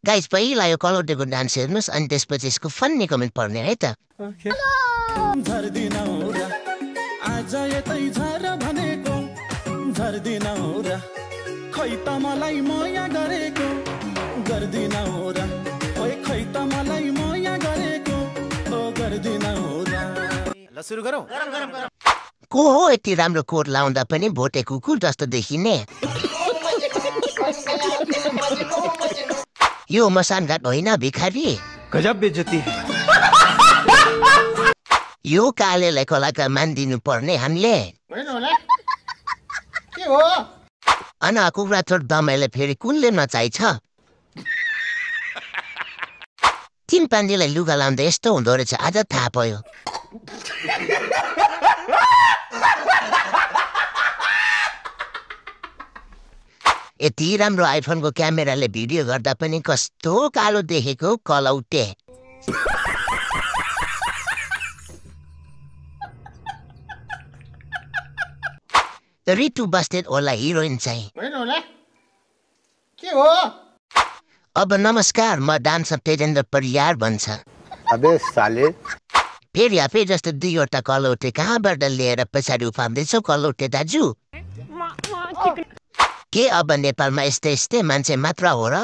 guys पहिला यो कलौटेको dance हेर्नुहोस् अनि त्यसपछि यसको फन्नी कमेन्ट पढ्ने है त आज यतै झर भनेको झर्दिन र खै त मलाई माया गरेको गर्दिन र ओए खै त मलाई माया गरेको ओ गर्दिन र ल सुरु गरौँ को हो यति राम्रो कोट लाउँदा पनि भोटे कुकुर जस्तो देखिने यो मसानघाट होइन भिखारी गजब बेइज्जती यो कालेलाई कलाकार मानिदिनु पर्ने हामीले के हो अन कुखुरा चोट दमाईलाई फेरि कुनले नचाहिन्छ चिम्पान्जीलाई लुगा लाउँदा यस्तो हुँदो रहेछ आज थाहा पायो यति राम्रो आइफोनको क्यामेराले भिडियो गर्दा पनि कस्तो कालो देखेको कलौटे रितु बस्नेत होला हिरोइन चाहिँ के हो अब नमस्कार म डान्सर तेजेन्द्र परियार भन्छ अबे साले फेरि आफै जस्तो दुईवटा कलौटे कहाँबाट लिएर पछाडि उफार्दैछौ कलौटे दाजु के अब नेपालमा यस्तै यस्तै मान्छे मात्र हो र